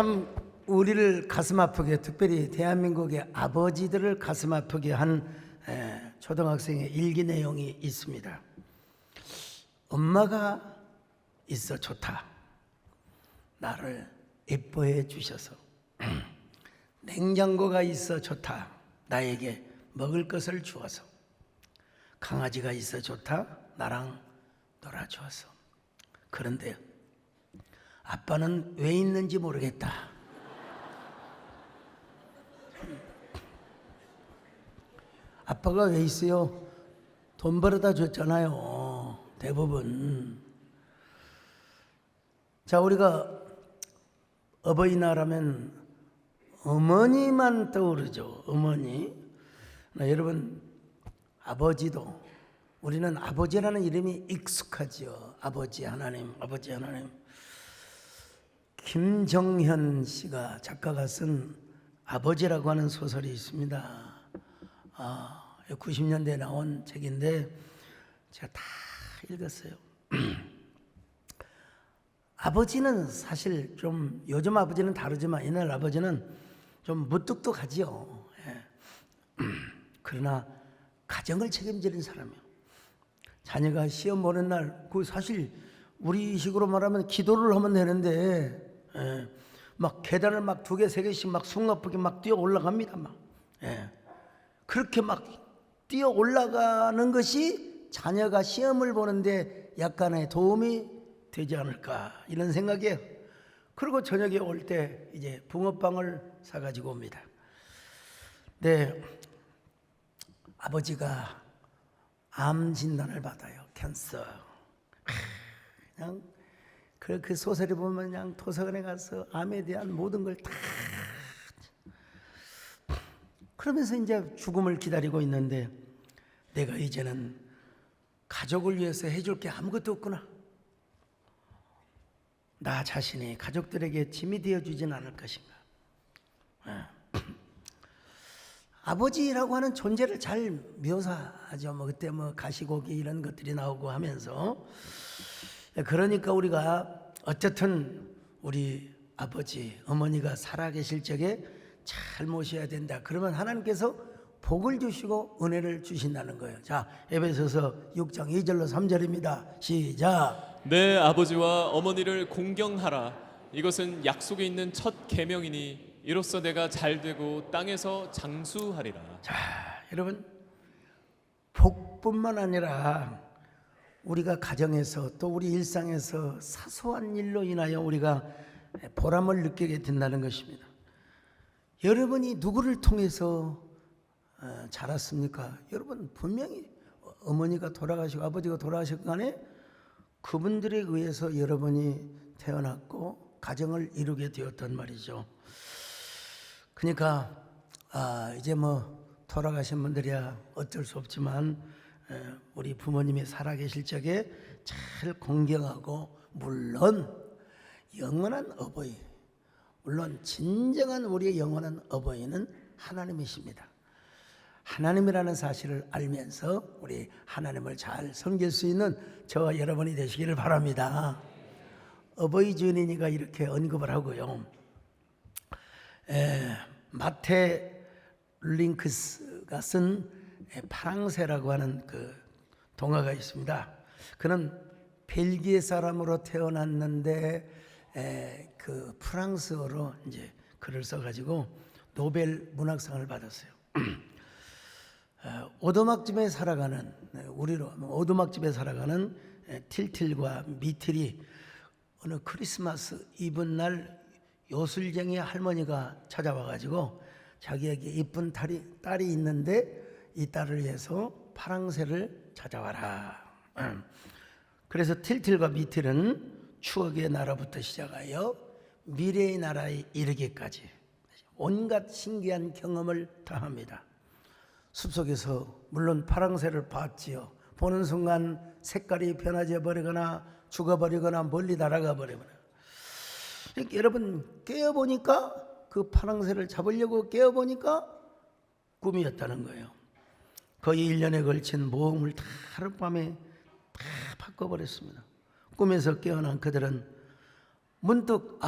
참 우리를 가슴 아프게, 특별히 대한민국의 아버지들을 가슴 아프게 한 초등학생의 일기 내용이 있습니다. 엄마가 있어 좋다. 나를 예뻐해 주셔서. 냉장고가 있어 좋다. 나에게 먹을 것을 주어서. 강아지가 있어 좋다. 나랑 놀아주어서. 그런데 아빠는 왜 있는지 모르겠다. 아빠가 왜 있어요? 돈 벌어다 줬잖아요. 대부분. 자, 우리가 어버이날 하면 어머니만 떠오르죠. 어머니. 여러분, 아버지도, 우리는 아버지라는 이름이 익숙하지요. 아버지 하나님, 아버지 하나님. 김정현 씨가, 작가가 쓴 아버지라고 하는 소설이 있습니다. 90년대에 나온 책인데 제가 다 읽었어요. 아버지는 사실 좀, 요즘 아버지는 다르지만 옛날 아버지는 좀 무뚝뚝하지요. 그러나 가정을 책임지는 사람이에요. 자녀가 시험 보는 날, 그 사실 우리 식으로 말하면 기도를 하면 되는데, 막 계단을 막 2개, 3개씩 막 숨가쁘게 막 뛰어 올라갑니다. 막. 그렇게 막 뛰어 올라가는 것이 자녀가 시험을 보는데 약간의 도움이 되지 않을까, 이런 생각이에요. 그리고 저녁에 올 때 이제 붕어빵을 사가지고 옵니다. 네, 아버지가 암 진단을 받아요. 캔서. 그냥 그 소설을 보면 그냥 도서관에 가서 암에 대한 모든 걸 다, 그러면서 이제 죽음을 기다리고 있는데, 내가 이제는 가족을 위해서 해줄 게 아무것도 없구나. 나 자신이 가족들에게 짐이 되어주진 않을 것인가. 아버지라고 하는 존재를 잘 묘사하죠. 그때 가시고기 이런 것들이 나오고 하면서. 그러니까 우리가 어쨌든 우리 아버지, 어머니가 살아계실 적에 잘 모셔야 된다. 그러면 하나님께서 복을 주시고 은혜를 주신다는 거예요. 자, 에베소서 6장 2절로 3절입니다. 시작. 내 아버지와 어머니를 공경하라. 이것은 약속에 있는 첫 계명이니 이로써 내가 잘되고 땅에서 장수하리라. 자, 여러분, 복뿐만 아니라 우리가 가정에서 또 우리 일상에서 사소한 일로 인하여 우리가 보람을 느끼게 된다는 것입니다. 여러분이 누구를 통해서 자랐습니까? 여러분, 분명히 어머니가 돌아가시고 아버지가 돌아가셨고 간에 그분들에 의해서 여러분이 태어났고 가정을 이루게 되었단 말이죠. 그러니까 이제 돌아가신 분들이야 어쩔 수 없지만 우리 부모님이 살아계실 적에 잘 공경하고, 물론 영원한 어버이, 물론 진정한 우리의 영원한 어버이는 하나님이십니다. 하나님이라는 사실을 알면서 우리 하나님을 잘 섬길 수 있는 저와 여러분이 되시기를 바랍니다. 어버이 주인이니까 이렇게 언급을 하고요. 마테 링크스가 쓴 파랑새라고 하는 그 동화가 있습니다. 그는 벨기에 사람으로 태어났는데 그 프랑스어로 이제 글을 써가지고 노벨 문학상을 받았어요. 오두막집에 살아가는, 우리로 오두막집에 살아가는 틸틸과 미틸이 어느 크리스마스 이브날 요술쟁이 할머니가 찾아와가지고 자기에게 이쁜 딸이 있는데 이 딸을 위해서 파랑새를 찾아와라. 그래서 틸틸과 미틸은 추억의 나라부터 시작하여 미래의 나라에 이르기까지 온갖 신기한 경험을 다 합니다. 숲속에서 물론 파랑새를 봤지요. 보는 순간 색깔이 변화져 버리거나 죽어버리거나 멀리 날아가 버리거나. 여러분, 깨어보니까, 그 파랑새를 잡으려고 깨어보니까 꿈이었다는 거예요. 거의 1년에 걸친 모험을 다 하룻밤에 다 바꿔버렸습니다. 꿈에서 깨어난 그들은 문득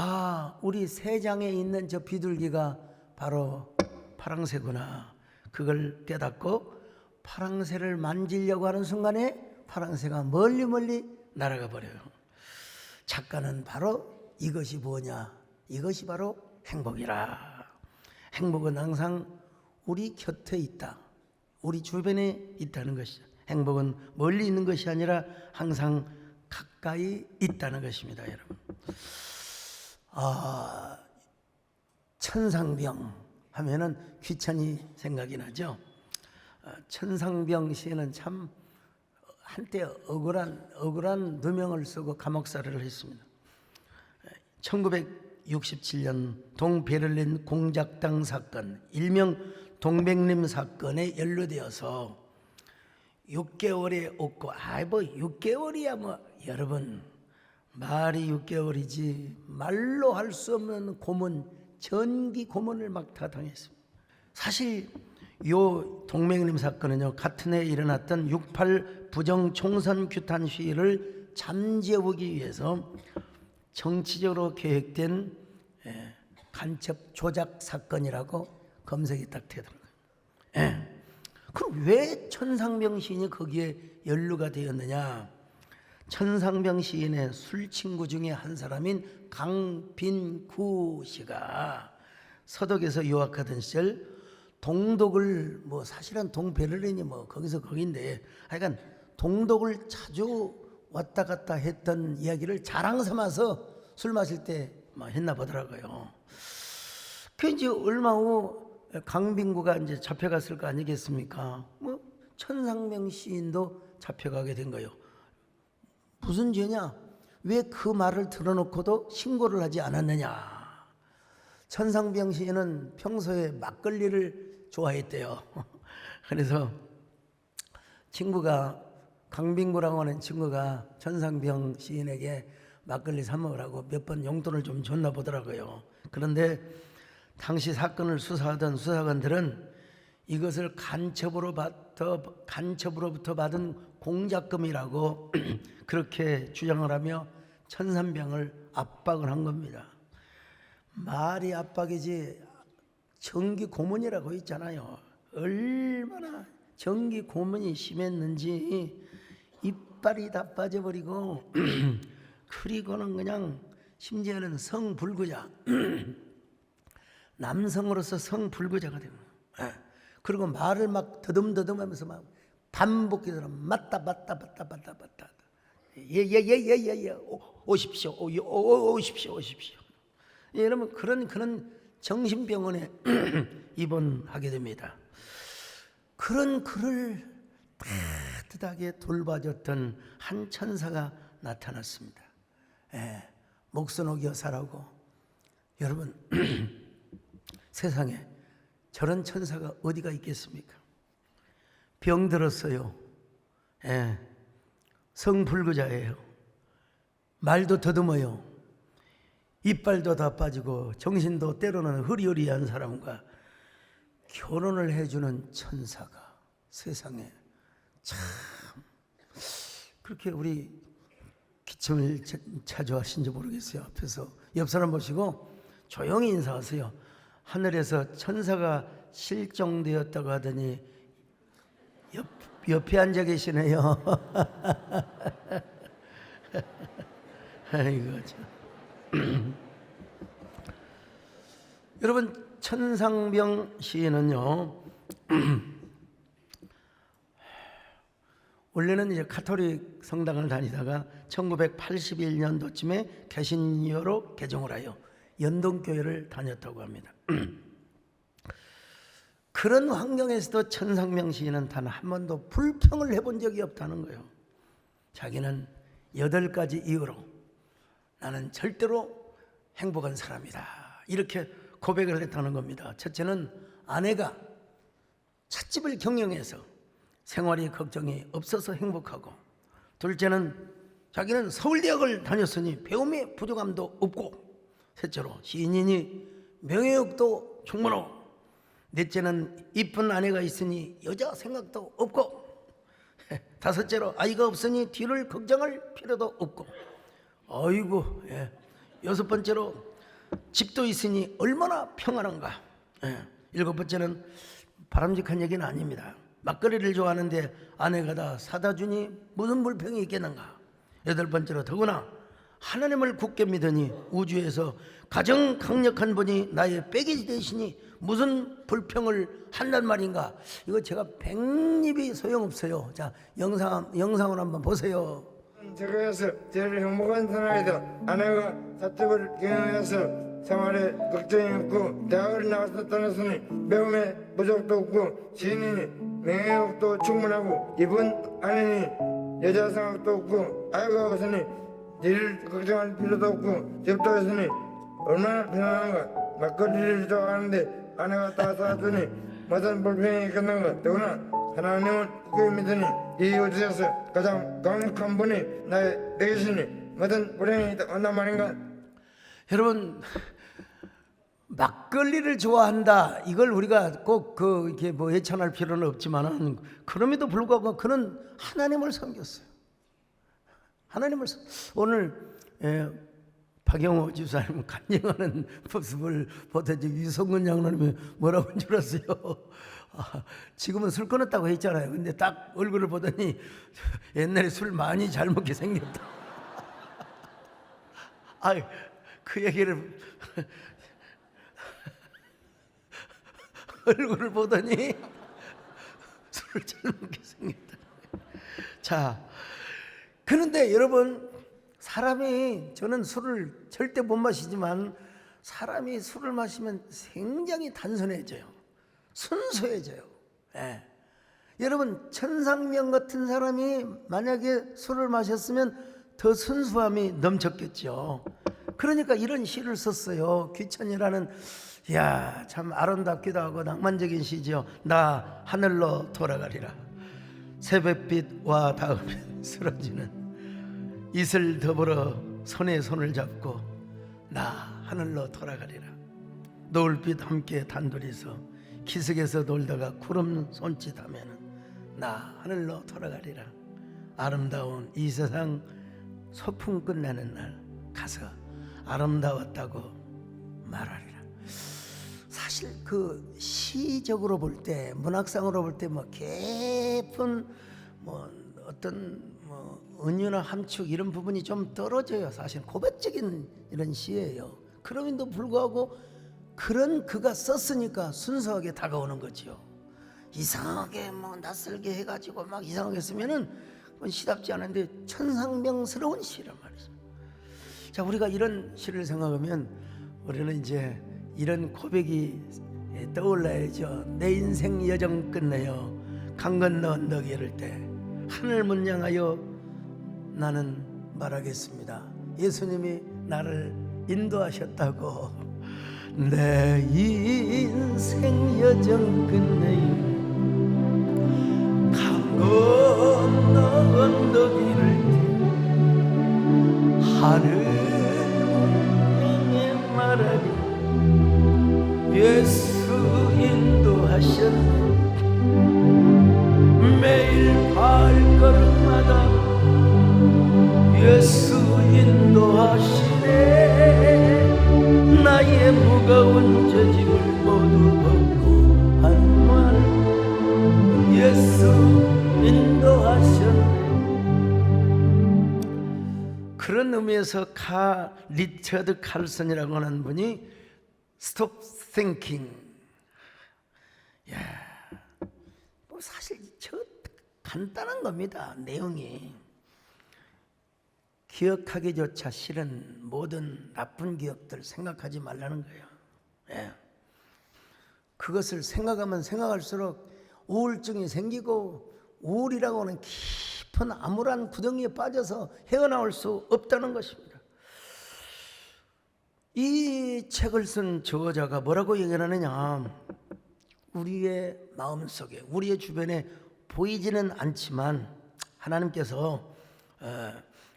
우리 세장에 있는 저 비둘기가 바로 파랑새구나. 그걸 깨닫고 파랑새를 만지려고 하는 순간에 파랑새가 멀리 날아가 버려요. 작가는 바로 이것이 뭐냐? 이것이 바로 행복이라. 행복은 항상 우리 곁에 있다. 우리 주변에 있다는 것이죠. 행복은 멀리 있는 것이 아니라 항상 가까이 있다는 것입니다, 여러분. 천상병 하면은 귀천이 생각이 나죠. 천상병 시에는 참 한때 억울한 누명을 쓰고 감옥살이를 했습니다. 1967년 동베를린 공작당 사건, 일명 동백림 사건에 연루되어서 6개월에 없고, 6개월이야 여러분, 말이 6개월이지 말로 할 수 없는 고문, 전기 고문을 막 다 당했습니다. 사실 요 동백림 사건은요, 같은 해에 일어났던 6.8 부정 총선 규탄 시위를 잠재우기 위해서 정치적으로 계획된 간첩 조작 사건이라고 검색이 딱 되더라고요. 그럼 왜 천상병 시인이 거기에 연루가 되었느냐? 천상병 시인의 술친구 중에 한 사람인 강빈구 씨가 서독에서 유학하던 시절 동독을 사실은 동베를린이 거기인데 하여간 동독을 자주 왔다 갔다 했던 이야기를 자랑 삼아서 술 마실 때 했나 보더라고요. 그 이제 얼마 후 강빈구가 이제 잡혀갔을 거 아니겠습니까? 천상병 시인도 잡혀가게 된 거예요. 무슨 죄냐? 왜 그 말을 들어놓고도 신고를 하지 않았느냐? 천상병 시인은 평소에 막걸리를 좋아했대요. 그래서 친구가, 강빈구라고 하는 친구가 천상병 시인에게 막걸리 사 먹으라고 몇 번 용돈을 좀 줬나 보더라고요. 그런데 당시 사건을 수사하던 수사관들은 이것을 간첩으로부터 받은 공작금이라고 그렇게 주장을 하며 천상병을 압박을 한 겁니다. 말이 압박이지 정기 고문이라고 있잖아요. 얼마나 정기 고문이 심했는지 이빨이 다 빠져버리고 그리고는 그냥 심지어는 성불구자 남성으로서 성불구자가 되는 거예요. 그리고 말을 막 더듬더듬하면서 막 반복해서 맞다 예 오십시오 오십시오. 여러분 그런 정신병원에 입원하게 됩니다. 그런 그를 따뜻하게 돌봐줬던 한 천사가 나타났습니다. 목선옥 여사라고. 여러분 세상에 저런 천사가 어디가 있겠습니까? 병 들었어요. 성불구자예요. 말도 더듬어요. 이빨도 다 빠지고 정신도 때로는 흐리흐리한 사람과 결혼을 해주는 천사가 세상에 참 그렇게 우리 기침을 자주 하신지 모르겠어요. 앞에서 옆 사람 보시고 조용히 인사하세요. 하늘에서 천사가 실종되었다고 하더니 옆에 앉아 계시네요. 아이고 참. 여러분 천상병 시인은요 원래는 이제 가톨릭 성당을 다니다가 1981년도쯤에 개신교로 개종을 하여 연동교회를 다녔다고 합니다. 그런 환경에서도 천상병 시인은 단 한 번도 불평을 해본 적이 없다는 거예요. 자기는 8가지 이유로 나는 절대로 행복한 사람이다 이렇게 고백을 했다는 겁니다. 첫째는 아내가 찻집을 경영해서 생활이 걱정이 없어서 행복하고, 둘째는 자기는 서울대학을 다녔으니 배움에 부족함도 없고, 셋째로 시인이니 명예욕도 충분하고, 넷째는 이쁜 아내가 있으니 여자 생각도 없고, 다섯째로 아이가 없으니 뒤를 걱정할 필요도 없고. 아이고 여섯 번째로 집도 있으니 얼마나 평안한가. 일곱 번째는 바람직한 얘기는 아닙니다. 막걸리를 좋아하는데 아내가 다 사다 주니 무슨 불평이 있겠는가. 여덟 번째로 더구나 하나님을 굳게 믿으니 우주에서 가장 강력한 분이 나의 빼기 되시니 무슨 불평을 한단 말인가. 이거 제가 백립이 소용없어요. 자, 영상을 한번 보세요. 저거에서 제일 행복한 사나이다. 아내가 사적을 경영해서 생활에 걱정이 없고 대학을 나와서 떠났으니 배움에 부족도 없고 지인이 명예욕도 충분하고 이쁜 아내니 여자 생각도 없고 아이가 없으니 일을 걱정할 필요도 없고 집도 있으니 얼마나 편안한가. 막걸리를 좋아하는데 아내가 다 사주니 무슨 불평이 있겠는가. 더구나 하나님을 굳게 믿으니 이 우주에서 가장 강력한 분이 나의 되시니 무슨 불행이 온단 말인가. 여러분, 막걸리를 좋아한다. 이걸 우리가 꼭 이렇게 뭐 예찬할 필요는 없지만은 그럼에도 불구하고 그는 하나님을 섬겼어요. 오늘 박영호 집사님 간증하는 모습을 보더니 유성근 장로님이 뭐라고 한 줄 아세요? 지금은 술 끊었다고 했잖아요. 근데 딱 얼굴을 보더니 옛날에 술 많이 잘 먹게 생겼다. 그 얘기를 얼굴을 보더니 술을 잘 먹게 생겼다. 자, 그런데 여러분, 저는 술을 절대 못 마시지만 사람이 술을 마시면 굉장히 단순해져요. 순수해져요. 여러분, 천상명 같은 사람이 만약에 술을 마셨으면 더 순수함이 넘쳤겠죠. 그러니까 이런 시를 썼어요. 귀천이라는, 참 아름답기도 하고 낭만적인 시죠. 나 하늘로 돌아가리라. 새벽빛과 닿으면 쓰러지는 이슬 더불어 손에 손을 잡고 나 하늘로 돌아가리라. 노을빛 함께 단둘이서 기슭에서 놀다가 구름 손짓하면은 나 하늘로 돌아가리라. 아름다운 이 세상 소풍 끝나는 날 가서 아름다웠다고 말하리라. 사실 그 시적으로 볼 때, 문학상으로 볼 때 뭐 깊은 어떤 은유나 함축 이런 부분이 좀 떨어져요. 사실 고백적인 이런 시예요. 그럼에도 불구하고 그런 그가 썼으니까 순수하게 다가오는 거죠. 이상하게 낯설게 해가지고 막 이상하게 쓰면은 그건 시답지 않은데 천상명스러운 시란 말이죠. 자, 우리가 이런 시를 생각하면 우리는 이제 이런 고백이 떠올라야죠. 내 인생 여정 끝내요 강 건너 언덕 이를 때 하늘 문 향하여 나는 말하겠습니다. 예수님이 나를 인도하셨다고. 내 인생 여정 끝내요 강 건너 언덕 이를 때 하늘 문에 말하리. 예수 인도하셨네. 매일 발걸음마다 예수 인도하시네. 나의 무거운 저짐을 모두 벗고 하는 말 예수 인도하셨네. 그런 의미에서 리처드 칼슨이라고 하는 분이 Stop Thinking, 사실 저 간단한 겁니다. 내용이 기억하기조차 싫은 모든 나쁜 기억들 생각하지 말라는 거예요. 그것을 생각하면 생각할수록 우울증이 생기고 우울이라고 하는 깊은 암울한 구덩이에 빠져서 헤어나올 수 없다는 것입니다. 이 책을 쓴 저자가 뭐라고 얘기하느냐. 우리의 마음속에, 우리의 주변에 보이지는 않지만 하나님께서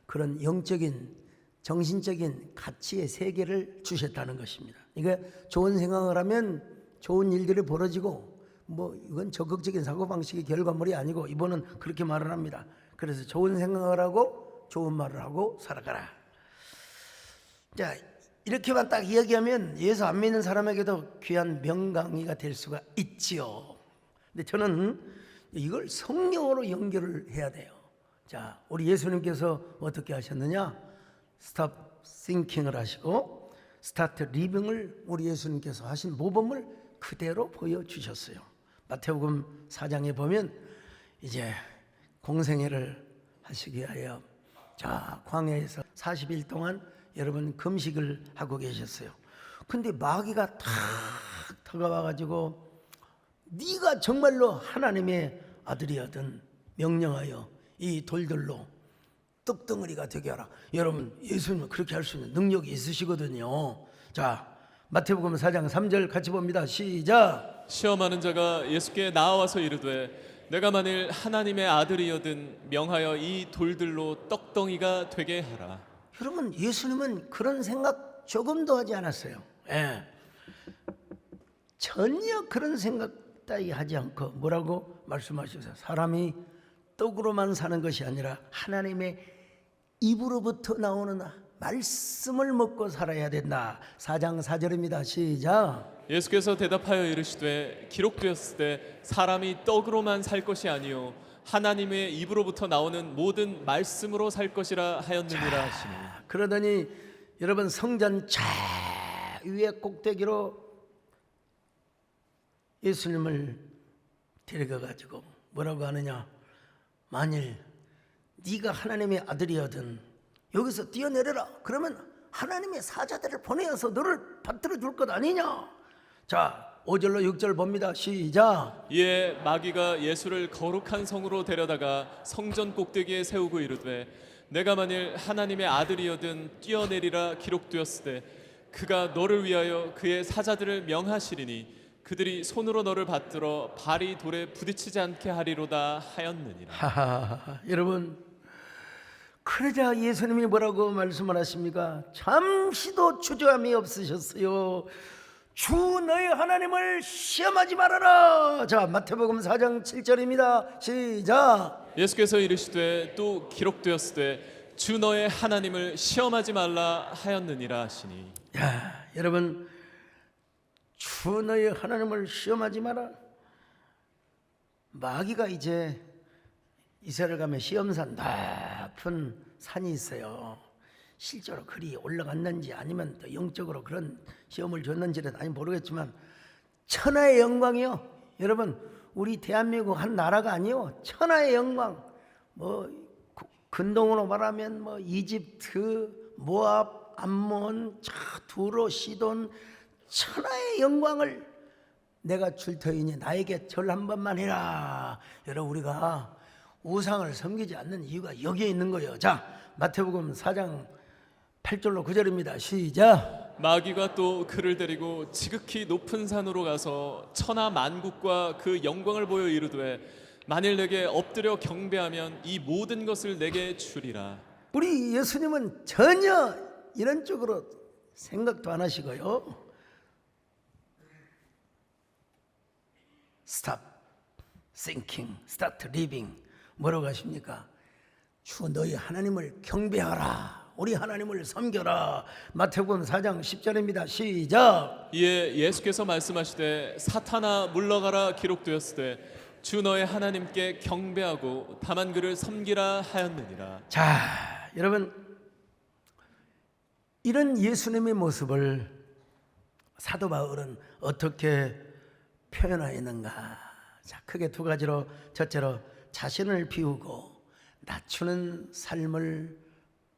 그런 영적인, 정신적인 가치의 세계를 주셨다는 것입니다. 그러니까 좋은 생각을 하면 좋은 일들이 벌어지고, 이건 적극적인 사고방식의 결과물이 아니고 이번은 그렇게 말을 합니다. 그래서 좋은 생각을 하고 좋은 말을 하고 살아가라. 자, 이렇게만 딱 이야기하면 예수 안 믿는 사람에게도 귀한 명강의가 될 수가 있지요. 근데 저는 이걸 성경으로 연결을 해야 돼요. 자, 우리 예수님께서 어떻게 하셨느냐? 스탑 싱킹을 하시고 스타트 리빙을 우리 예수님께서 하신 모범을 그대로 보여주셨어요. 마태복음 4장에 보면 이제 공생애를 하시기 위하여 자 광야에서 40일 동안 여러분 금식을 하고 계셨어요. 근데 마귀가 탁 다가와가지고 네가 정말로 하나님의 아들이거든 명령하여 이 돌들로 떡덩어리가 되게 하라. 여러분 예수님은 그렇게 할 수 있는 능력이 있으시거든요. 자 마태복음 4장 3절 같이 봅니다. 시작. 시험하는 자가 예수께 나와서 이르되 내가 만일 하나님의 아들이여든 명하여 이 돌들로 떡덩이가 되게 하라. 여러분 예수님은 그런 생각 조금도 하지 않았어요. 예. 전혀 그런 생각 따위 하지 않고 뭐라고 말씀하셨어요? 사람이 떡으로만 사는 것이 아니라 하나님의 입으로부터 나오는 말씀을 먹고 살아야 된다. 4장 4절입니다. 시작. 예수께서 대답하여 이르시되 기록되었을 때 사람이 떡으로만 살 것이 아니요 하나님의 입으로부터 나오는 모든 말씀으로 살 것이라 하였느니라 하시니. 그러더니 여러분 성전 저 위에 꼭대기로 예수님을 데려가 가지고 뭐라고 하느냐? 만일 네가 하나님의 아들이거든 여기서 뛰어내려라. 그러면 하나님의 사자들을 보내어서 너를 받들어 줄 것 아니냐? 자 5절로 6절 봅니다. 시작. 이에 마귀가 예수를 거룩한 성으로 데려다가 성전 꼭대기에 세우고 이르되 내가 만일 하나님의 아들이여든 뛰어내리라 기록되었을 때 그가 너를 위하여 그의 사자들을 명하시리니 그들이 손으로 너를 받들어 발이 돌에 부딪히지 않게 하리로다 하였느니라. 하하, 여러분 그러자 예수님이 뭐라고 말씀을 하십니까? 잠시도 주저함이 없으셨어요. 주 너희 하나님을 시험하지 말아라. 자 마태복음 4장 7절입니다. 시작. 예수께서 이르시되 또 기록되었을 때 주 너의 하나님을 시험하지 말라 하였느니라 하시니. 야, 여러분 주 너희 하나님을 시험하지 마라. 마귀가 이제 이스라엘 가면 시험산 높은 산이 있어요. 실제로 그리 올라갔는지 아니면 또 영적으로 그런 시험을 줬는지는 아니 모르겠지만 천하의 영광이요. 여러분 우리 대한민국 한 나라가 아니요. 천하의 영광. 뭐 근동으로 말하면 뭐 이집트, 모압, 암몬, 두로, 시돈 천하의 영광을 내가 줄 터이니 나에게 절 한 번만 해라. 여러분 우리가 우상을 섬기지 않는 이유가 여기에 있는 거예요. 자 마태복음 4장 8절로 9절입니다. 시작. 마귀가 또 그를 데리고 지극히 높은 산으로 가서 천하 만국과 그 영광을 보여 이르되 만일 내게 엎드려 경배하면 이 모든 것을 내게 주리라. 우리 예수님은 전혀 이런 쪽으로 생각도 안 하시고요. Stop thinking, start living. 뭐라고 하십니까? 주 너희 하나님을 경배하라. 우리 하나님을 섬겨라. 마태복음 4장 10절입니다. 시작. 이에 예수께서 말씀하시되 사탄아 물러가라 기록되었을 때 주 너의 하나님께 경배하고 다만 그를 섬기라 하였느니라. 자, 여러분 이런 예수님의 모습을 사도 바울은 어떻게 표현하였는가? 자, 크게 두 가지로 첫째로 자신을 비우고 낮추는 삶을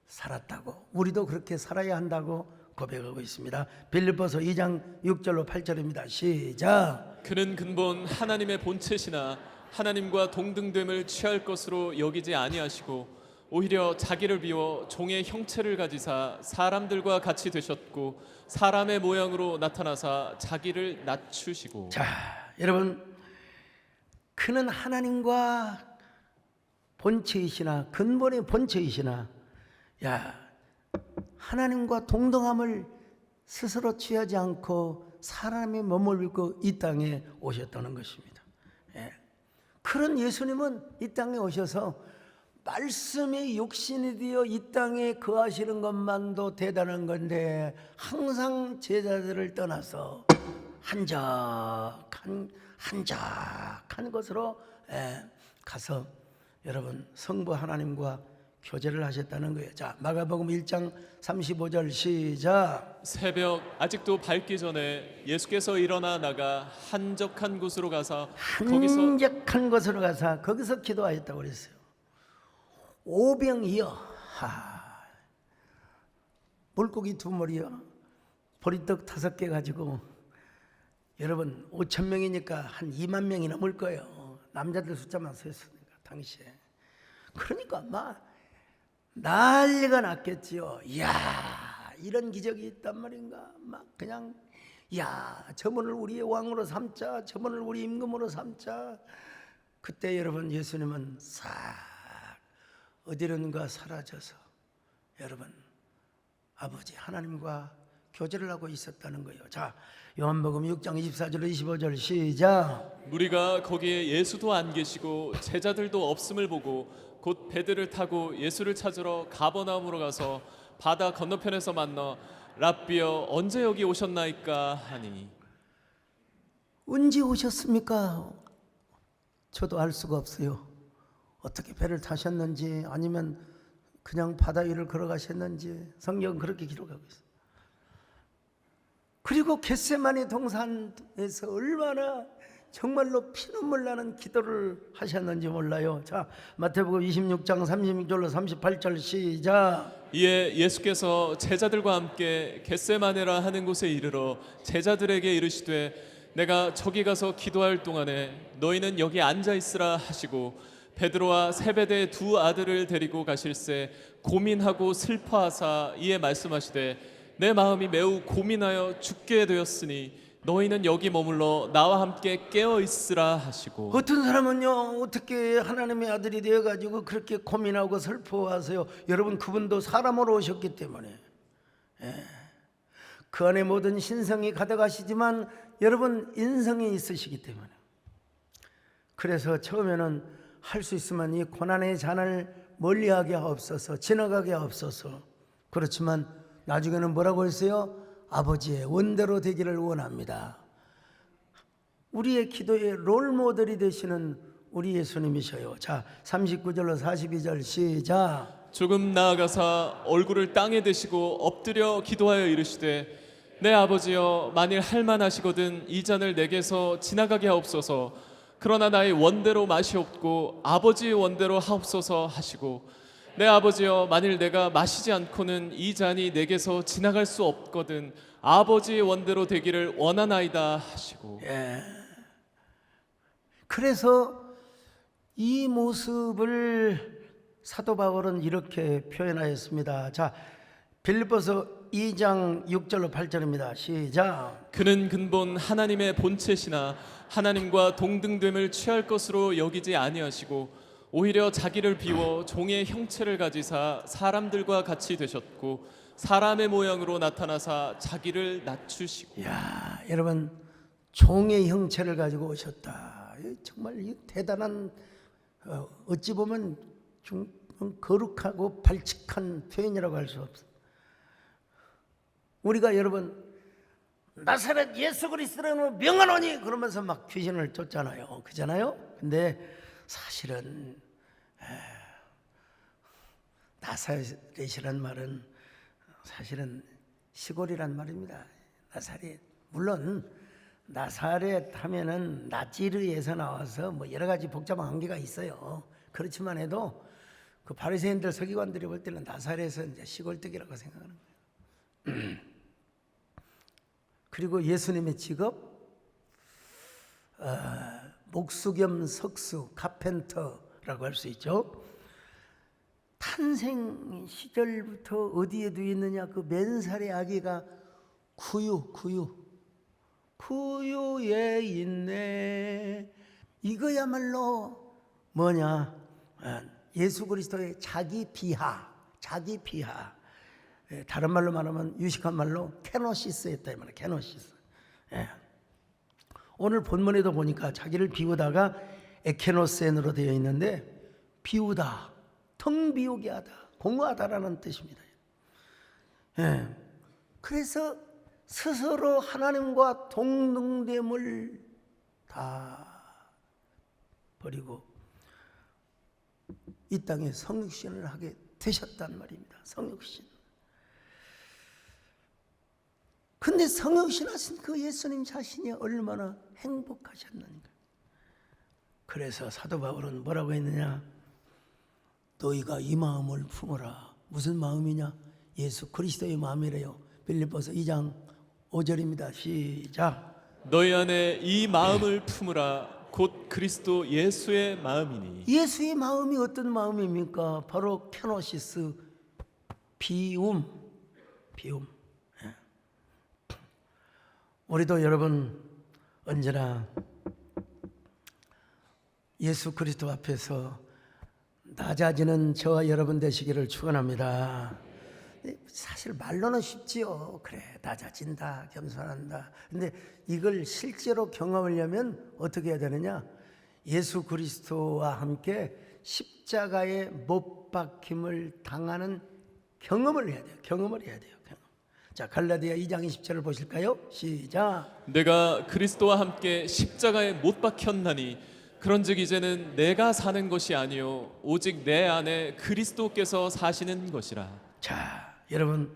살았다고 우리도 그렇게 살아야 한다고 고백하고 있습니다. 빌립보서 2장 6절로 8절입니다. 시작. 그는 근본 하나님의 본체시나 하나님과 동등됨을 취할 것으로 여기지 아니하시고 오히려 자기를 비워 종의 형체를 가지사 사람들과 같이 되셨고 사람의 모양으로 나타나사 자기를 낮추시고. 자, 여러분 그는 하나님과 본체이시나 근본의 본체이시나 야 하나님과 동등함을 스스로 취하지 않고 사람의 몸을 입고 이 땅에 오셨다는 것입니다. 예. 그런 예수님은 이 땅에 오셔서 말씀이 육신이 되어 이 땅에 거하시는 것만도 대단한 건데 항상 제자들을 떠나서 한적한 곳으로 가서 여러분 성부 하나님과 교제를 하셨다는 거예요. 자, 마가복음 1장 35절 시작. 새벽 아직도 밝기 전에 예수께서 일어나 나가 한적한 곳으로 가서 한적한 곳으로 가서 거기서 기도하였다고 그랬어요. 오병이어 물고기 2마리요 보리떡 5개 가지고 여러분 5,000명이니까 한 2만 명이 넘을 거예요. 남자들 숫자만 셌으니까 당시에. 그러니까 막 난리가 났겠지요. 이야, 이런 기적이 있단 말인가. 막 그냥 저분을 우리의 왕으로 삼자, 저분을 우리 임금으로 삼자. 그때 여러분 예수님은 싹 어디론가 사라져서 여러분 아버지 하나님과 교제를 하고 있었다는 거예요. 자, 요한복음 6장 24절 25절 시작. 무리가 거기에 예수도 안 계시고 제자들도 없음을 보고 곧 배들을 타고 예수를 찾으러 가버나움으로 가서 바다 건너편에서 만나 랍비여 언제 여기 오셨나이까 하니. 언제 오셨습니까? 저도 알 수가 없어요. 어떻게 배를 타셨는지 아니면 그냥 바다 위를 걸어가셨는지 성경은 그렇게 기록하고 있어요. 그리고 겟세마네 동산에서 얼마나 정말로 피눈물 나는 기도를 하셨는지 몰라요. 자, 마태복음 26장 36절로 38절 시작. 이에 예수께서 제자들과 함께 겟세마네라 하는 곳에 이르러 제자들에게 이르시되 내가 저기 가서 기도할 동안에 너희는 여기 앉아 있으라 하시고 베드로와 세베대의 2 아들을 데리고 가실새 고민하고 슬퍼하사 이에 말씀하시되 내 마음이 매우 고민하여 죽게 되었으니 너희는 여기 머물러 나와 함께 깨어 있으라 하시고. 어떤 사람은요 어떻게 하나님의 아들이 되어가지고 그렇게 고민하고 슬퍼하세요? 여러분 그분도 사람으로 오셨기 때문에 그 안에 모든 신성이 가득하시지만 여러분 인성이 있으시기 때문에 그래서 처음에는 할 수 있으면 이 고난의 잔을 멀리하게 하옵소서 지나가게 하옵소서. 그렇지만 나중에는 뭐라고 했어요? 아버지의 원대로 되기를 원합니다. 우리의 기도의 롤모델이 되시는 우리 예수님이셔요. 자, 39절로 42절 시작. 조금 나아가사 얼굴을 땅에 대시고 엎드려 기도하여 이르시되 내 아버지여 만일 할만하시거든 이 잔을 내게서 지나가게 하옵소서. 그러나 나의 원대로 마시옵고 아버지의 원대로 하옵소서 하시고 내 아버지여 만일 내가 마시지 않고는 이 잔이 내게서 지나갈 수 없거든 아버지의 원대로 되기를 원하나이다 하시고. 그래서 이 모습을 사도 바울은 이렇게 표현하였습니다. 자, 빌립보서 2장 6절로 8절입니다. 시작. 그는 근본 하나님의 본체시나 하나님과 동등됨을 취할 것으로 여기지 아니하시고 오히려 자기를 비워 종의 형체를 가지사 사람들과 같이 되셨고 사람의 모양으로 나타나사 자기를 낮추시고. 야, 여러분 종의 형체를 가지고 오셨다. 정말 이 대단한 어찌 보면 좀 거룩하고 발칙한 표현이라고 할 수 없어요. 우리가 여러분 나사렛 예수 그리스도는 명하노니 그러면서 막 귀신을 쫓잖아요. 그잖아요. 근데 사실은 나사렛이란 말은 사실은 시골이란 말입니다. 나사렛. 물론 나사렛 하면은 나지르에서 나와서 뭐 여러 가지 복잡한 관계가 있어요. 그렇지만 해도 그 바리새인들 서기관들이 볼 때는 나사렛은 이제 시골뜨기라고 생각하는 거예요. 그리고 예수님의 직업 목수 겸 석수 카펜터라고 할 수 있죠. 탄생 시절부터 어디에 두어 있느냐? 그 맨살의 아기가 구유에 있네. 이거야말로 뭐냐? 예수 그리스도의 자기 비하. 다른 말로 말하면 유식한 말로 케노시스였다 이 말이에요. 케노시스. 오늘 본문에도 보니까 자기를 비우다가 에케노센으로 되어 있는데 비우다 텅 비우게 하다, 공허하다라는 뜻입니다. 예. 그래서 스스로 하나님과 동등됨을 다 버리고 이 땅에 성육신을 하게 되셨단 말입니다. 성육신. 근데 성육신 하신 그 예수님 자신이 얼마나 행복하셨는가. 그래서 사도 바울은 뭐라고 했느냐? 너희가 이 마음을 품어라. 무슨 마음이냐? 예수 그리스도의 마음이래요. 빌립보서 2장 5절입니다. 시작. 너희 안에 이 마음을 품으라. 곧 그리스도 예수의 마음이니. 예수의 마음이 어떤 마음입니까? 바로 케노시스, 비움. 예. 우리도 여러분 언제나 예수 그리스도 앞에서 낮아지는 저와 여러분 되시기를 축원합니다. 사실 말로는 쉽지요. 그래, 낮아진다, 겸손한다. 근데 이걸 실제로 경험하려면 어떻게 해야 되느냐? 예수 그리스도와 함께 십자가에 못 박힘을 당하는 경험을 해야 돼요. 경험. 자, 갈라디아 2장 20절을 보실까요? 시작. 내가 그리스도와 함께 십자가에 못 박혔나니 그런즉 이제는 내가 사는 것이 아니요 오직 내 안에 그리스도께서 사시는 것이라. 자, 여러분,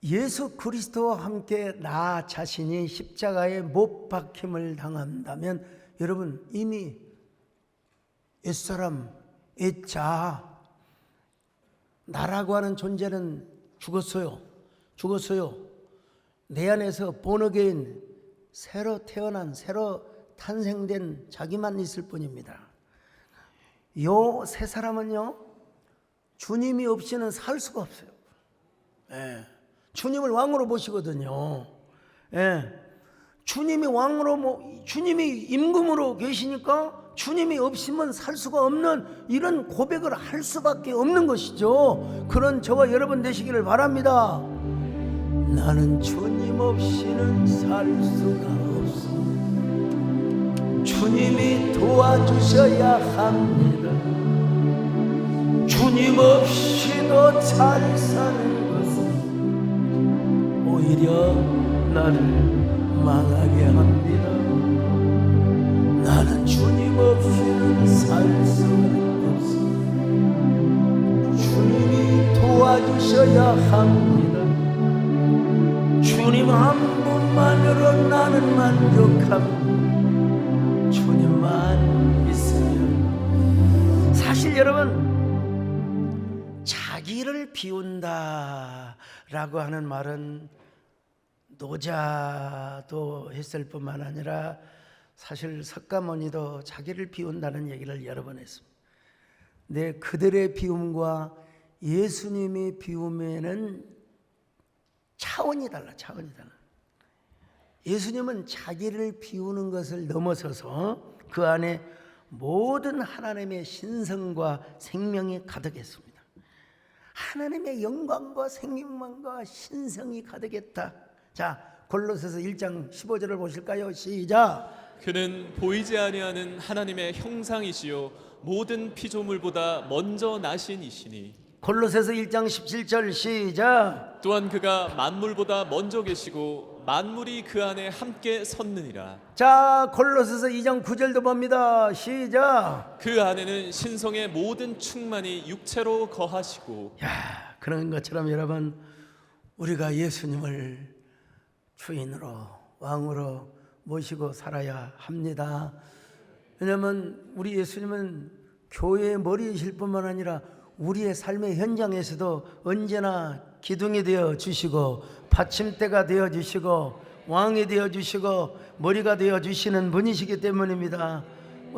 예수 그리스도와 함께 나 자신이 십자가에 못 박힘을 당한다면 여러분 이미 옛사람, 옛자, 나라고 하는 존재는 죽었어요. 내 안에서 본어게인 새로 태어난, 새로 탄생된 자기만 있을 뿐입니다. 요 세 사람은요, 주님이 없이는 살 수가 없어요. 예. 주님을 왕으로 모시거든요. 예. 주님이 왕으로, 주님이 임금으로 계시니까 주님이 없으면 살 수가 없는 이런 고백을 할 수밖에 없는 것이죠. 그런 저와 여러분 되시기를 바랍니다. 나는 주님 없이는 살 수가 없어. 주님이 도와주셔야 합니다. 주님 없이도 잘 사는 것은 오히려 나를 망하게 합니다. 나는 주님 없이는 살 수가 없어. 주님이 도와주셔야 합니다. 주님 한 분만으로 나는 만족합니다. 주님만 있으면. 사실 여러분, 자기를 비운다라고 하는 말은 노자도 했을 뿐만 아니라 사실 석가모니도 자기를 비운다는 얘기를 여러 번 했습니다. 근데 그들의 비움과 예수님의 비움에는 차원이 달라. 예수님은 자기를 비우는 것을 넘어서서 그 안에 모든 하나님의 신성과 생명이 가득했습니다. 하나님의 영광과 생명만과 신성이 가득했다. 자, 골로새서 1장 15절을 보실까요? 시작. 그는 보이지 아니하는 하나님의 형상이시요 모든 피조물보다 먼저 나신 이시니. 골로새서 1장 17절 시작. 또한 그가 만물보다 먼저 계시고 만물이 그 안에 함께 섰느니라. 자, 골로새서 2장 9절도 봅니다. 시작. 그 안에는 신성의 모든 충만이 육체로 거하시고. 야, 그런 것처럼 여러분, 우리가 예수님을 주인으로 왕으로 모시고 살아야 합니다. 왜냐하면 우리 예수님은 교회의 머리이실 뿐만 아니라 우리의 삶의 현장에서도 언제나 기둥이 되어 주시고 받침대가 되어 주시고 왕이 되어 주시고 머리가 되어 주시는 분이시기 때문입니다.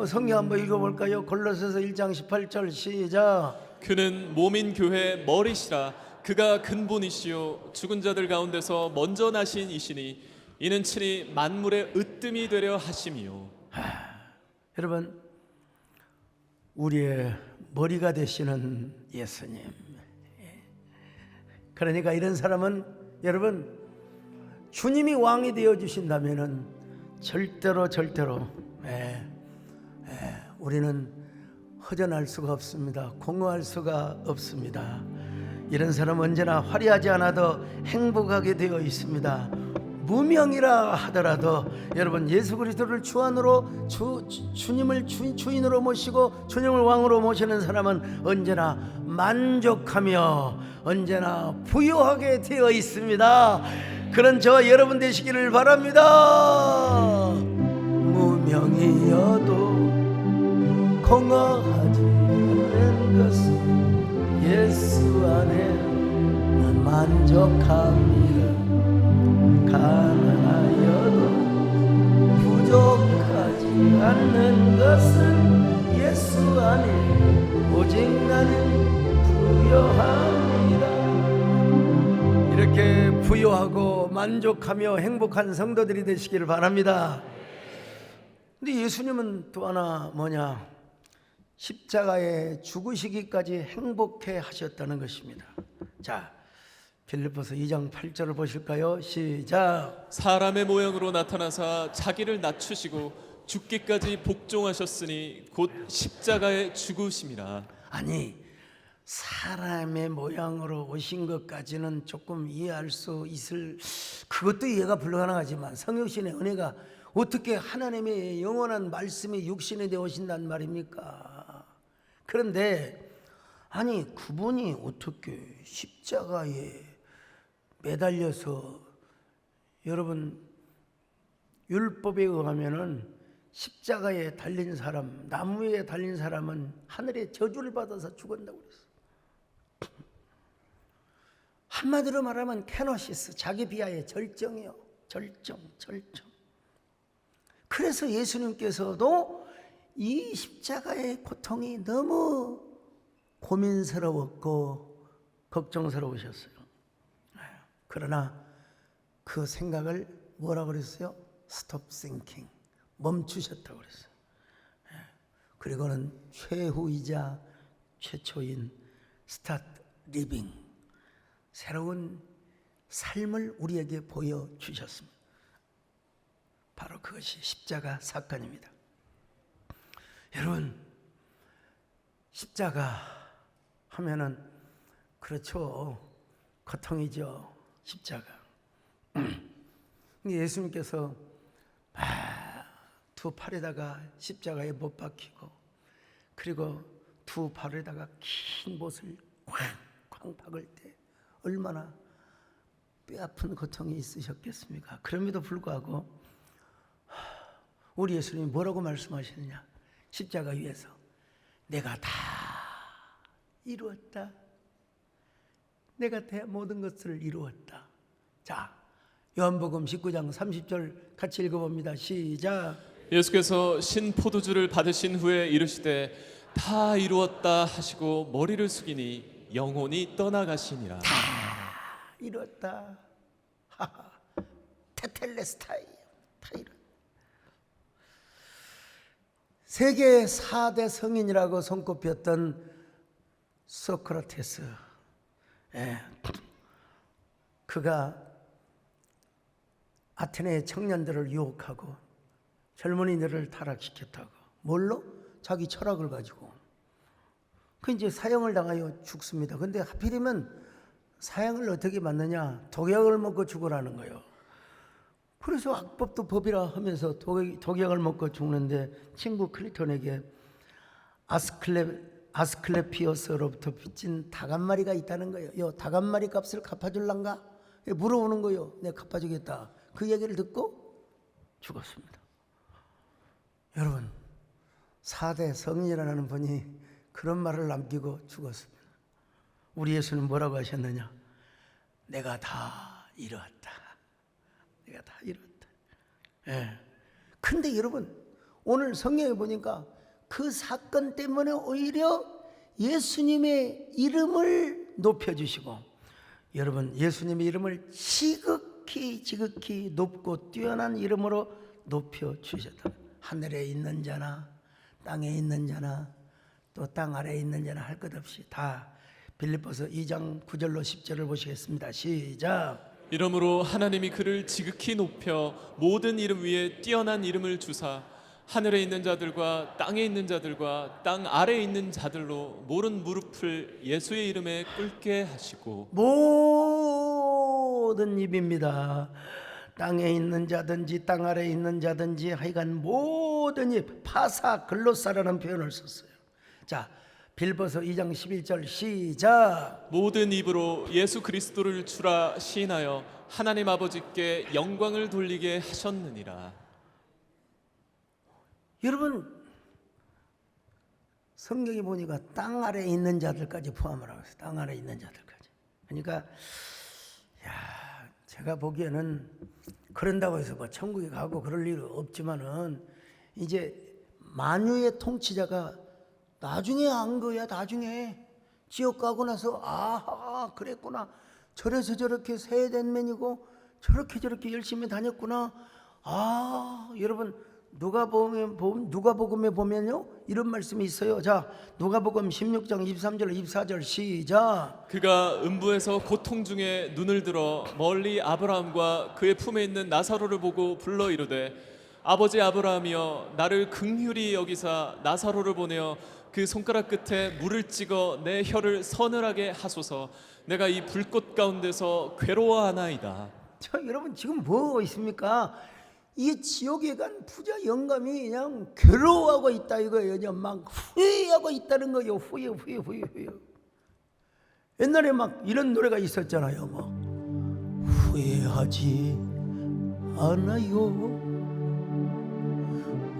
성경 한번 읽어볼까요? 골로새서 1장 18절 시작. 그는 몸인 교회의 머리시라. 그가 근본이시요 죽은 자들 가운데서 먼저 나신 이시니 이는 친히 만물의 으뜸이 되려 하심이요. 여러분, 우리의 머리가 되시는 예수님. 그러니까 이런 사람은 여러분, 주님이 왕이 되어 주신다면은 절대로 우리는 허전할 수가 없습니다. 공허할 수가 없습니다. 이런 사람은 언제나 화려하지 않아도 행복하게 되어 있습니다. 무명이라 하더라도 여러분 예수 그리스도를 주 안으로 주님을 주인으로 모시고 주님을 왕으로 모시는 사람은 언제나 만족하며 언제나 부유하게 되어 있습니다. 그런 저와 여러분 되시기를 바랍니다. 무명이어도 공허하지 않는 것은 예수 안에 난 만족합니다. 가난하여도 부족하지 않는 것은 예수 안에 오직 나는 부요합니다. 이렇게 부요하고 만족하며 행복한 성도들이 되시기를 바랍니다. 근데 예수님은 또 하나 뭐냐, 십자가에 죽으시기까지 행복해 하셨다는 것입니다. 자, 빌립보서 2장 8절을 보실까요? 시작. 사람의 모양으로 나타나사 자기를 낮추시고 죽기까지 복종하셨으니 곧 십자가에 죽으심이라. 아니, 사람의 모양으로 오신 것까지는 조금 이해할 수 있을, 그것도 이해가 불가능하지만 성육신의 은혜가 어떻게 하나님의 영원한 말씀이 육신이 되어 오신단 말입니까? 그런데 아니, 그분이 어떻게 십자가에 매달려서, 여러분 율법에 의하면은 십자가에 달린 사람, 나무에 달린 사람은 하늘의 저주를 받아서 죽었다고 그랬어요. 한마디로 말하면 케노시스, 자기 비하의 절정이요. 절정. 그래서 예수님께서도 이 십자가의 고통이 너무 고민스러웠고 걱정스러우셨어요. 그러나 그 생각을 뭐라고 그랬어요? Stop thinking. 멈추셨다고 그랬어요. 그리고는 최후이자 최초인 Start living. 새로운 삶을 우리에게 보여주셨습니다. 바로 그것이 십자가 사건입니다. 여러분, 십자가 하면은 그렇죠, 고통이죠, 십자가. 예수님께서 두 팔에다가 십자가에 못 박히고, 그리고 두 팔에다가 긴 못을 쾅쾅 박을 때 얼마나 뼈아픈 고통이 있으셨겠습니까? 그럼에도 불구하고 우리 예수님이 뭐라고 말씀하시느냐, 십자가 위에서 내가 다 이루었다, 내가 모든 것을 이루었다. 자, 요한복음 19장 30절 같이 읽어봅니다. 시작. 예수께서 신 포도주를 받으신 후에 이르시되 다 이루었다 하시고 머리를 숙이니 영혼이 떠나가시니라. 다 이루었다. 테텔레스타이. 다 이루었다. 세계 4대 성인이라고 손꼽혔던 소크라테스, 그가 아테네의 청년들을 유혹하고 젊은이들을 타락시켰다고. 뭘로? 자기 철학을 가지고. 그 이제 사형을 당하여 죽습니다. 근데 하필이면 사형을 어떻게 받느냐? 독약을 먹고 죽으라는 거예요. 그래서 악법도 법이라 하면서 독약을 먹고 죽는데 친구 클리톤에게 아스클레피어스로부터 빚진 닭 한 마리가 있다는 거예요. 요 닭 한 마리 값을 갚아줄란가? 물어보는 거예요. 내가 갚아주겠다. 그 얘기를 듣고 죽었습니다. 여러분, 4대 성인이라는 분이 그런 말을 남기고 죽었습니다. 우리 예수는 뭐라고 하셨느냐? 내가 다 이루었다. 내가 다 이루었다. 근데 여러분, 오늘 성경에 보니까 그 사건 때문에 오히려 예수님의 이름을 높여주시고, 여러분, 예수님의 이름을 지극히 높고 뛰어난 이름으로 높여주셨다. 하늘에 있는 자나 땅에 있는 자나 또 땅 아래에 있는 자나 할 것 없이 다. 빌립보서 2장 9절로 10절을 보시겠습니다. 시작. 이러므로 하나님이 그를 지극히 높여 모든 이름 위에 뛰어난 이름을 주사 하늘에 있는 자들과 땅에 있는 자들과 땅 아래에 있는 자들로 모든 무릎을 예수의 이름에 꿇게 하시고 모든 입입니다. 땅에 있는 자든지 땅 아래에 있는 자든지 하여간 모든 입, 파사 글로사라는 표현을 썼어요. 자, 빌보서 2장 11절 시작. 모든 입으로 예수 그리스도를 주라 시인하여 하나님 아버지께 영광을 돌리게 하셨느니라. 여러분, 성경에 보니까 땅 아래에 있는 자들까지 포함을 하고 있어요. 땅 아래에 있는 자들까지. 그러니까 제가 보기에는 그런다고 해서 뭐 천국에 가고 그럴 일은 없지만은 이제 만유의 통치자가 나중에 안 거야. 나중에 지옥 가고 나서 아하 그랬구나. 저래서 저렇게 세댄맨이고 저렇게 열심히 다녔구나. 아, 여러분 누가복음에 보면요 이런 말씀이 있어요. 자, 누가복음 16장 23절 24절 시작. 그가 음부에서 고통 중에 눈을 들어 멀리 아브라함과 그의 품에 있는 나사로를 보고 불러 이르되 아버지 아브라함이여 나를 긍휼히 여기사 나사로를 보내어 그 손가락 끝에 물을 찍어 내 혀를 서늘하게 하소서. 내가 이 불꽃 가운데서 괴로워하나이다. 자, 여러분 지금 뭐 있습니까? 이 지옥에 간 부자 영감이 그냥 괴로워하고 있다 이거예요. 그냥 막 후회하고 있다는 거예요. 후회. 옛날에 막 이런 노래가 있었잖아요. 뭐 후회하지 않아요,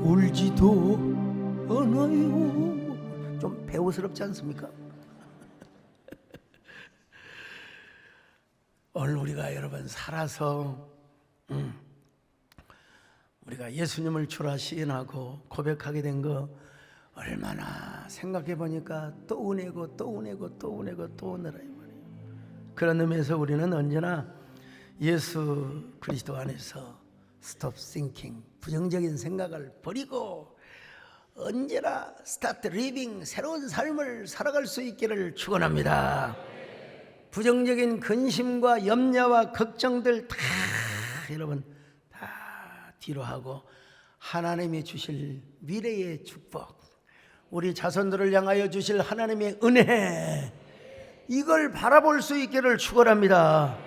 울지도 않아요. 좀 배우스럽지 않습니까? 오늘 우리가 여러분 살아서 우리가 예수님을 주라 시인하고 고백하게 된 거 얼마나 생각해 보니까 또 은혜고 또 은혜라 이 말이에요. 그런 의미에서 우리는 언제나 예수 그리스도 안에서 스톱 싱킹, 부정적인 생각을 버리고 언제나 스타트 리빙, 새로운 삶을 살아갈 수 있기를 축원합니다. 부정적인 근심과 염려와 걱정들 다 여러분 다 뒤로 하고 하나님이 주실 미래의 축복, 우리 자손들을 향하여 주실 하나님의 은혜, 이걸 바라볼 수 있기를 축원합니다.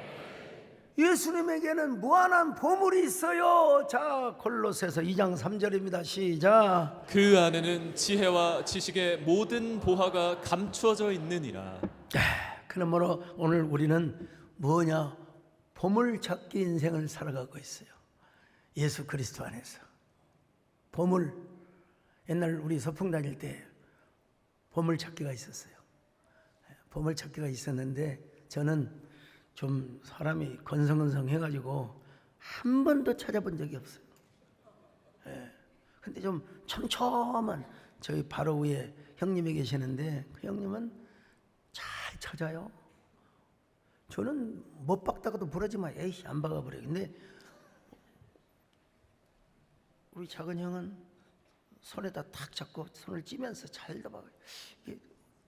예수님에게는 무한한 보물이 있어요. 자, 골로새서 2장 3절입니다. 시작. 그 안에는 지혜와 지식의 모든 보화가 감추어져 있느니라. 그러므로 오늘 우리는 뭐냐? 보물찾기 인생을 살아가고 있어요. 예수 그리스도 안에서. 보물, 옛날 우리 서풍 다닐 때 보물찾기가 있었어요. 보물찾기가 있었는데 저는 좀 사람이 건성건성해가지고 한 번도 찾아본 적이 없어요. 근데 좀 촘촘한 저희 바로 위에 형님이 계시는데 그 형님은 잘 찾아요. 저는 못 박다가도 부러지면 에이 안 박아버려요. 근데 우리 작은 형은 손에다 탁 잡고 손을 찌면서 잘 박아요.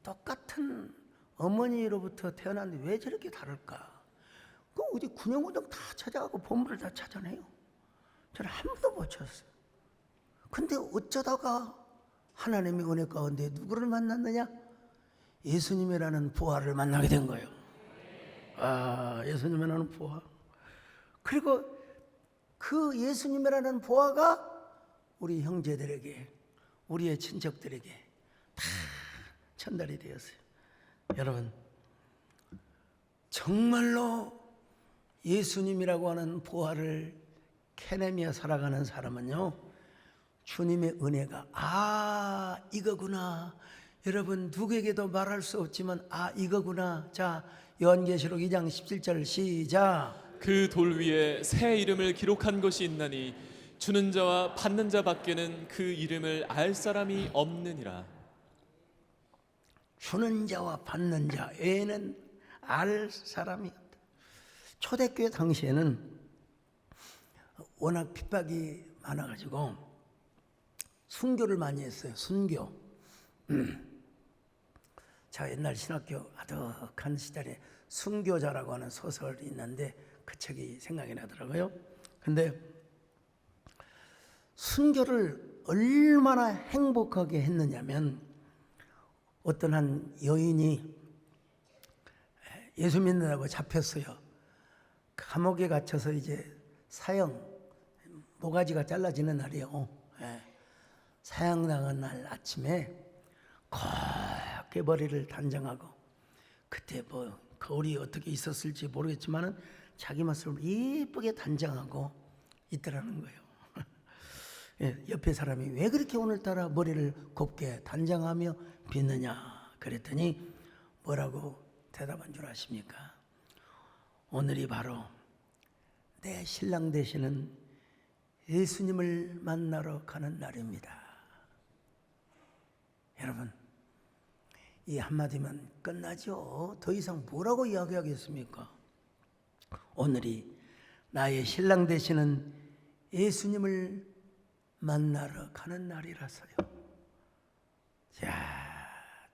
똑같은 어머니로부터 태어났는데 왜 저렇게 다를까? 그 어디 군영구정 다 찾아가고 보물을 다 찾아내요. 저는 한 번도 못 찾았어요. 근데 어쩌다가 하나님의 은혜 가운데 누구를 만났느냐? 예수님이라는 부하를 만나게 된 거예요. 아, 예수님이라는 부하. 그리고 그 예수님이라는 부하가 우리 형제들에게, 우리의 친척들에게 다 전달이 되었어요. 여러분, 정말로 예수님이라고 하는 부하를 캐내며 살아가는 사람은요, 주님의 은혜가 이거구나. 여러분 누구에게도 말할 수 없지만 이거구나. 자, 요한계시록 2장 17절 시작. 그 돌 위에 새 이름을 기록한 것이 있나니 주는 자와 받는 자 밖에는 그 이름을 알 사람이 없느니라. 주는 자와 받는 자 외에는 알 사람이 없다. 초대교회 당시에는 워낙 핍박이 많아가지고 순교를 많이 했어요. 순교. 자, 옛날 신학교 아득한 시절에 순교자라고 하는 소설이 있는데 그 책이 생각이 나더라고요. 근데 순교를 얼마나 행복하게 했느냐면 어떤 한 여인이 예수 믿는다고 잡혔어요. 감옥에 갇혀서 이제 사형, 모가지가 잘라지는 날이에요. 사형당한 날 아침에 곱게 머리를 단장하고, 그때 뭐 거울이 어떻게 있었을지 모르겠지만은 자기 모습을 예쁘게 단장하고 있더라는 거예요. 옆에 사람이 왜 그렇게 오늘따라 머리를 곱게 단장하며 빗느냐 그랬더니 뭐라고 대답한 줄 아십니까? 오늘이 바로 내 신랑 되시는 예수님을 만나러 가는 날입니다. 여러분, 이 한마디면 끝나죠. 더 이상 뭐라고 이야기하겠습니까? 오늘이 나의 신랑 되시는 예수님을 만나러 가는 날이라서요. 자,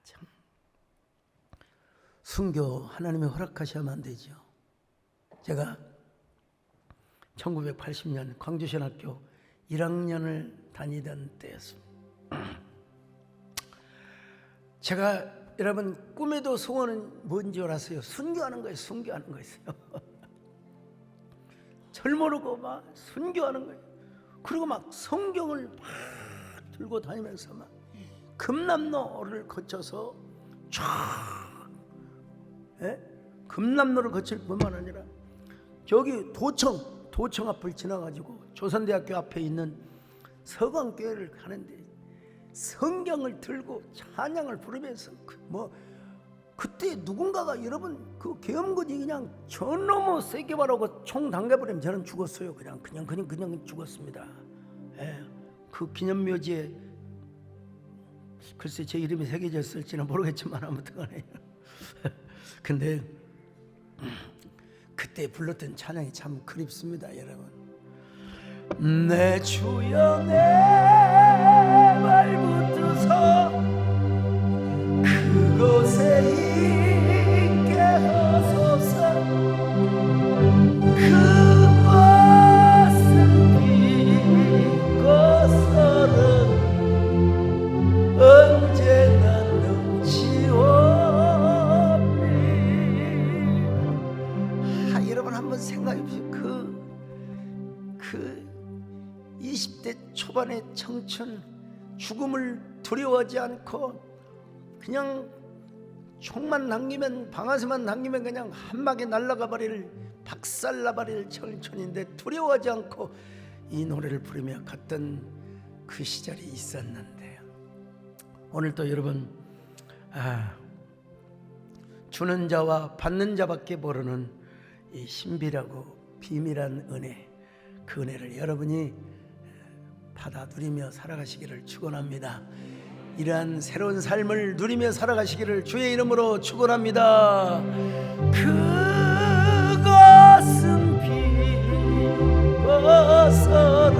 참 순교 하나님이 허락하셔야만 되죠. 제가 1980년 광주신학교 1학년을 다니던 때였습니다. 제가 여러분 꿈에도 소원은 뭔지 알았어요. 순교하는 거예요. 순교하는 거였어요. 절 모르고 막 순교하는 거예요. 그리고 막 성경을 막 들고 다니면서 막 금남로를 거쳐서 쫙, 금남로를 거칠 뿐만 아니라 저기 도청 앞을 지나가지고 조선대학교 앞에 있는 서강교회를 가는데 성경을 들고 찬양을 부르면서 그때 누군가가 여러분 그 계엄군이 그냥 저 너무 세게 바라고 총 당겨버리면 저는 죽었어요. 그냥 죽었습니다. 그 기념묘지에 글쎄 제 이름이 새겨져 있을지는 모르겠지만 아무튼간에 근데 그때 불렀던 찬양이 참 그립습니다, 여러분. 내 주여 내 발붙드서 그곳에 있게 하소서. 그곳은 빛꽃서는 언제나 넘치오리. 여러분 한번 생각해 보세요. 그 20대 초반의 청춘, 죽음을 두려워하지 않고 그냥 총만 당기면, 방아쇠만 당기면 그냥 한 방에 날아가 버릴, 박살나 버릴 청춘인데 두려워하지 않고 이 노래를 부르며 갔던 그 시절이 있었는데, 오늘 또 여러분 주는 자와 받는 자밖에 모르는 이 신비라고 비밀한 은혜, 그 은혜를 여러분이 받아 누리며 살아가시기를 축원합니다. 이러한 새로운 삶을 누리며 살아가시기를 주의 이름으로 축원합니다. 그것은 빛꽃서는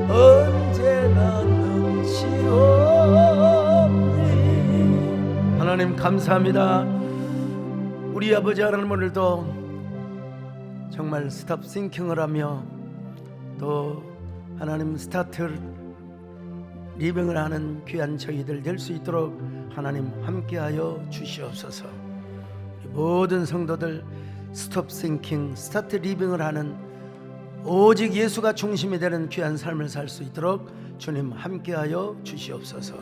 언제나 넘치오니. 하나님 감사합니다. 우리 아버지 하나님, 오늘도 정말 스탑 싱킹을 하며 또 하나님 스타트 리빙을 하는 귀한 저희들 될 수 있도록 하나님 함께하여 주시옵소서. 모든 성도들 스톱 싱킹, 스타트 리빙을 하는 오직 예수가 중심이 되는 귀한 삶을 살 수 있도록 주님 함께하여 주시옵소서.